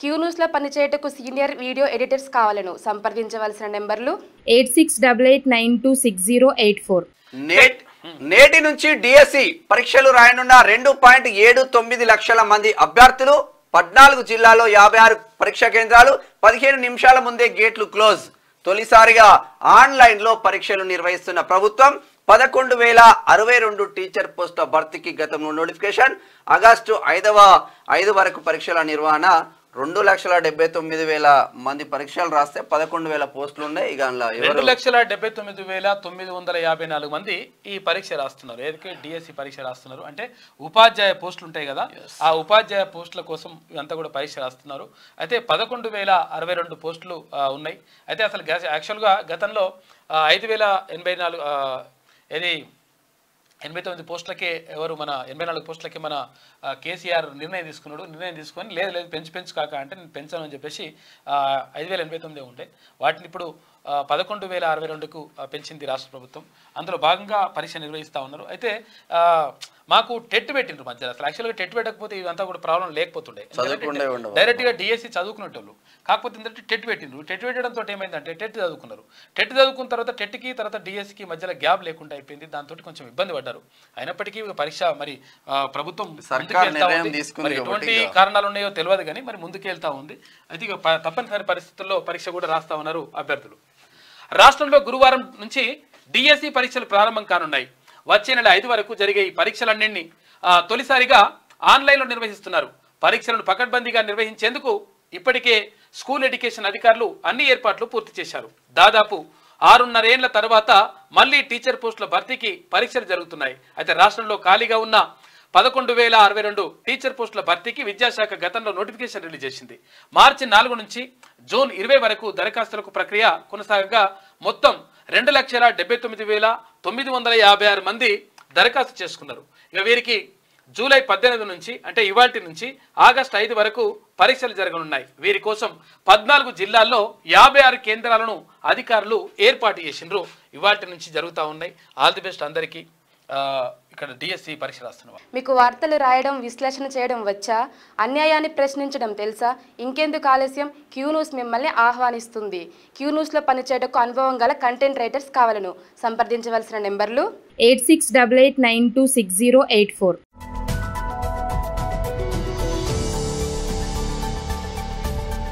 Queue న్యూస్లో పనిచేయటకు senior video editors కావాలను సంప్రదించవలసిన నెంబర్లు 8688926084. నేటి నుంచి డిఎస్సి పరీక్షలు రాయనున్న 2.79 లక్షల మంది అభ్యర్థులు 14 జిల్లాల్లో 56 పరీక్షా కేంద్రాలు 15 నిమిషాల ముందే గేట్లు క్లోజ్. తొలిసారిగా ఆన్లైన్లో పరీక్షలు నిర్వహిస్తున్న ప్రభుత్వం 11,062 టీచర్ పోస్టుల భర్తీకి గతంలో నోటిఫికేషన్. ఆగస్టు 5 వరకు పరీక్షల నిర్వహణ. 2,79,000 మంది పరీక్షలు రాస్తే 11,000 పోస్టులు ఉన్నాయి. ఇక 2,79,954 మంది ఈ పరీక్ష రాస్తున్నారు. ఏదైతే డిఎస్సి పరీక్ష రాస్తున్నారు అంటే ఉపాధ్యాయ పోస్టులు ఉంటాయి కదా, ఆ ఉపాధ్యాయ పోస్టుల కోసం ఇదంతా కూడా పరీక్ష రాస్తున్నారు. అయితే 11,062 పోస్టులు ఉన్నాయి. అయితే అసలు యాక్చువల్గా గతంలో 5,089 పోస్టులకే మన 84 పోస్టులకి మన కేసీఆర్ నిర్ణయం తీసుకొని లేదు పెంచు కాక అంటే నేను పెంచాను అని చెప్పేసి 5,089 ఉంటాయి. వాటిని ఇప్పుడు 11,062కు పెంచింది రాష్ట్ర ప్రభుత్వం. అందులో భాగంగా పరీక్ష నిర్వహిస్తూ ఉన్నారు. అయితే మాకు టెట్ పెట్టిండ్రు మధ్యలో. అసలు యాక్చువల్గా టెట్ పెట్టకపోతే ఇదంతా కూడా ప్రాబ్లం లేకపోతుండే, డైరెక్ట్గా డిఎస్సి చదువుకునేటోళ్ళు. కాకపోతే ఏంటంటే టెట్ పెట్టిండ్రు. టెట్ పెట్టడంతో ఏమైందంటే టెట్ చదువుకున్నారు. టెట్ చదువుకున్న తర్వాత డిఎస్సికి మధ్యలో గ్యాప్ లేకుండా అయిపోయింది. దాంతో కొంచెం ఇబ్బంది పడ్డారు. అయినప్పటికీ పరీక్ష మరి ప్రభుత్వం ఎటువంటి కారణాలు ఉన్నాయో తెలియదు కానీ మరి ముందుకు వెళ్తా ఉంది. అయితే తప్పనిసరి పరిస్థితుల్లో పరీక్ష కూడా రాస్తా ఉన్నారు అభ్యర్థులు. రాష్ట్రంలో గురువారం నుంచి డిఎస్సి పరీక్షలు ప్రారంభం కానున్నాయి. వచ్చే నెల 5 వరకు జరిగే ఈ పరీక్షలన్నింటినీ తొలిసారిగా ఆన్లైన్లో నిర్వహిస్తున్నారు. పరీక్షలను పకడ్బందీగా నిర్వహించేందుకు ఇప్పటికే స్కూల్ ఎడ్యుకేషన్ అధికారులు అన్ని ఏర్పాట్లు పూర్తి చేశారు. దాదాపు 6.5 ఏళ్ల తర్వాత మళ్లీ టీచర్ పోస్టుల భర్తీకి పరీక్షలు జరుగుతున్నాయి. అయితే రాష్ట్రంలో ఖాళీగా ఉన్న 11,062 టీచర్ పోస్టుల భర్తీకి విద్యాశాఖ గతంలో నోటిఫికేషన్ రిలీజ్ చేసింది. మార్చి 4 నుంచి జూన్ 20 వరకు దరఖాస్తులకు ప్రక్రియ కొనసాగగా మొత్తం 2,79,956 మంది దరఖాస్తు చేసుకున్నారు. ఇక వీరికి జూలై 18 నుంచి అంటే ఇవాల్టి నుంచి ఆగస్టు 5 వరకు పరీక్షలు జరగనున్నాయి. వీరి కోసం 14 జిల్లాల్లో 56 కేంద్రాలను అధికారులు ఏర్పాటు చేసిండ్రు. ఇవాల్టి నుంచి జరుగుతూ ఉన్నాయి. ఆల్ ది బెస్ట్ అందరికీ. ఇక్కడ డిఎస్సి పరీక్ష రాస్తున్నారు. మీకు వార్తలు రాయడం, విశ్లేషణ చేయడం వచ్చా? అన్యాయాన్ని ప్రశ్నించడం తెలుసా? ఇంకెందుకు ఆలస్యం? క్యూ న్యూస్ మిమ్మల్ని ఆహ్వానిస్తుంది. క్యూ న్యూస్లో పనిచేయటకు అనుభవం గల కంటెంట్ రైటర్స్ కావాలను సంప్రదించవలసిన నెంబర్లు 8688926084.